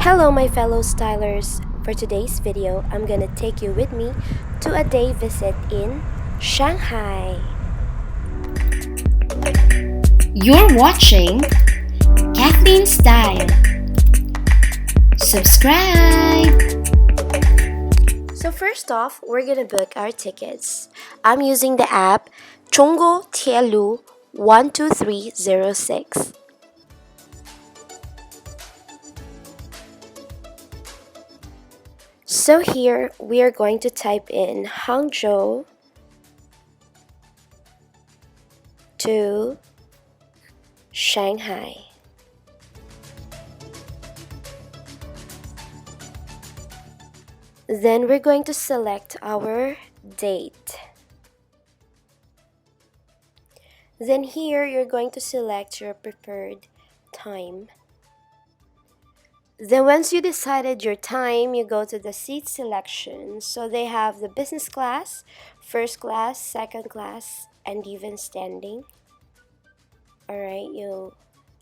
Hello my fellow stylers. For today's video, I'm gonna take you with me to a day visit in Shanghai. You're watching Kathleen Style. Subscribe! So first off, we're gonna book our tickets. I'm using the app Chonggo Tielu 12306. So here we are going to type in Hangzhou to Shanghai. Then we're going to select our date. Then here you're going to select your preferred time. Then once you decided your time, you go to the seat selection. So they have the business class, first class, second class, and even standing. Alright, you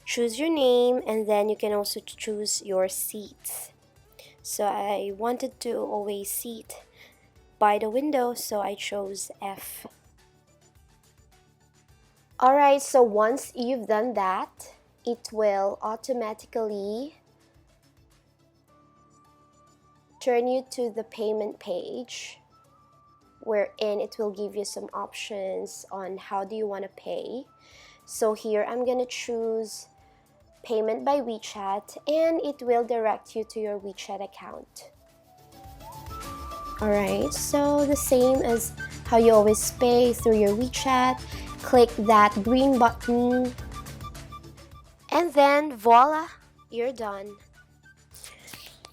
choose your name and then you can also choose your seats. So I wanted to always seat by the window, so I chose F. Alright, so once you've done that, it will automatically turn you to the payment page, wherein it will give you some options on how do you want to pay. So here I'm gonna choose payment by WeChat, and it will direct you to your WeChat account. Alright, so the same as how you always pay through your WeChat. Click that green button and then voila, you're done.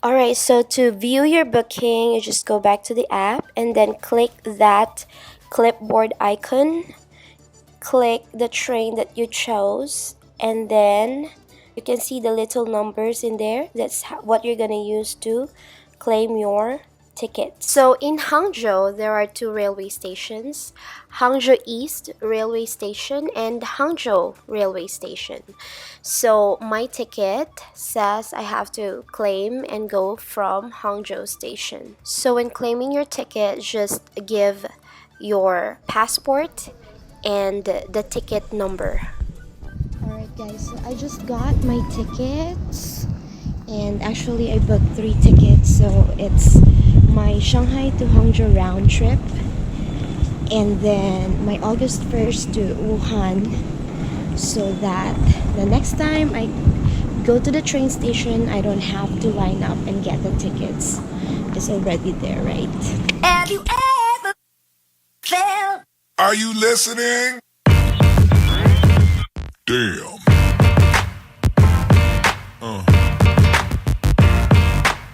Alright, so to view your booking, you just go back to the app and then click that clipboard icon. Click the train that you chose and then you can see the little numbers in there. That's what you're gonna use to claim your ticket. So in Hangzhou, there are two railway stations, Hangzhou East Railway Station and Hangzhou Railway Station. So my ticket says I have to claim and go from Hangzhou Station. So when claiming your ticket, just give your passport and the ticket number. Alright guys, so I just got my tickets and actually I booked 3 tickets. So it's my Shanghai to Hangzhou round trip and then my August 1st to Wuhan, so that the next time I go to the train station I don't have to line up and get the tickets. It's already there, right? Have you ever felt? Are you listening? Damn.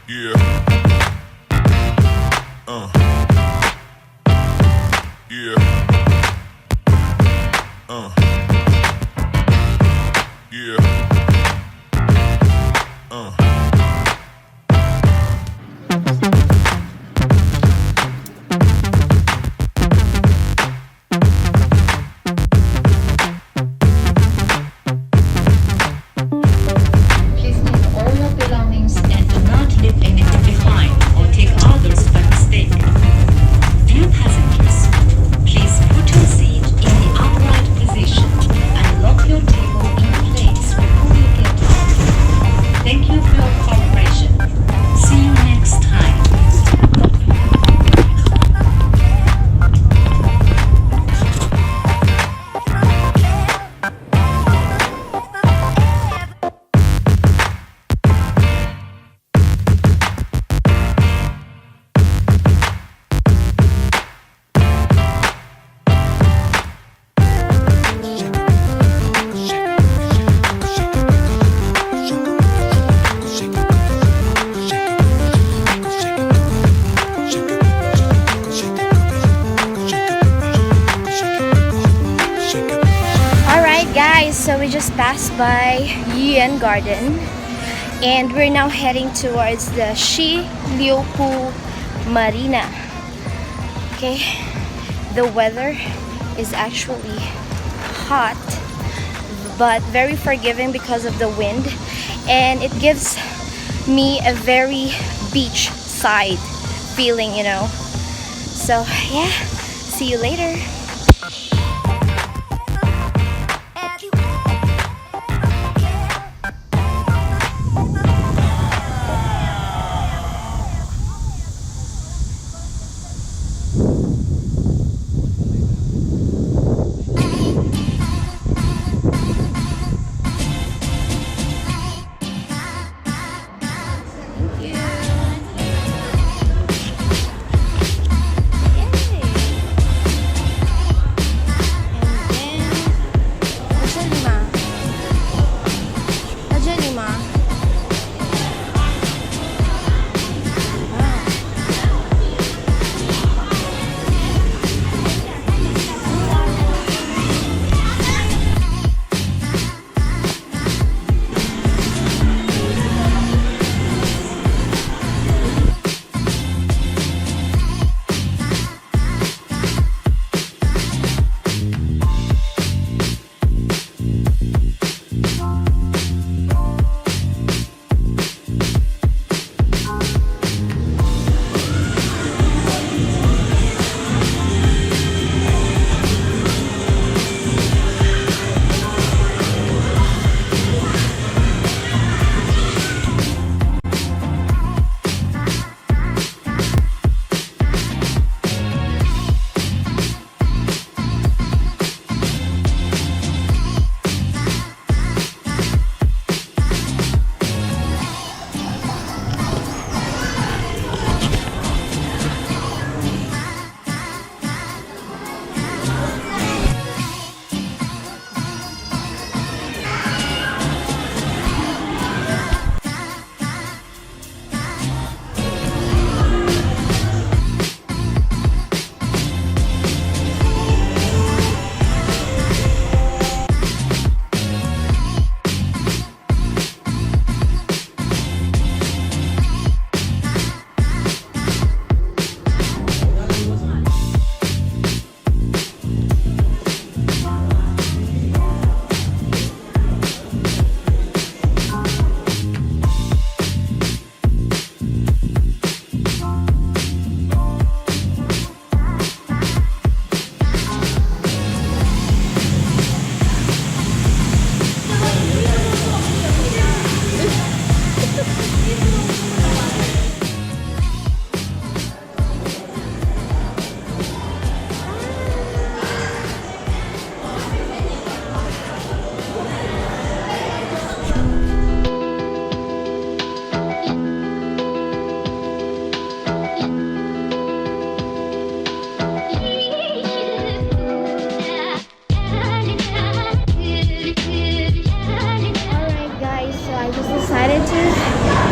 Yeah. Yeah. Yeah. Please take all your belongings and do not leave anything behind or take others by mistake. Dear passengers, please put your seat in the upright position and lock your table in place before you get off. Thank you for your cooperation. See you next time. Guys, so we just passed by YUYUAN Garden and we're now heading towards the Shiliupu Marina. Okay, the weather is actually hot but very forgiving because of the wind, and it gives me a very beachside feeling, you know. So yeah, see you later.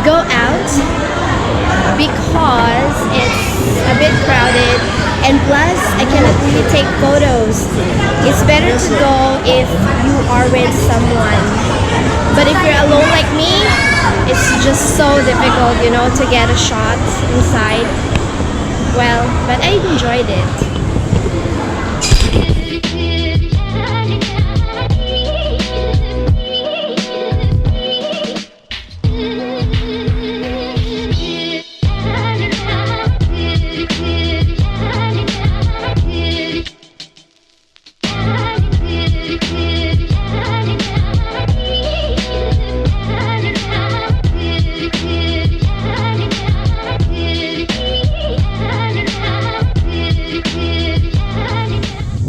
Go out because it's a bit crowded, and plus I cannot really take photos. It's better to go if you are with someone, but if you're alone like me, it's just so difficult, you know, to get a shot inside. Well, but I enjoyed it.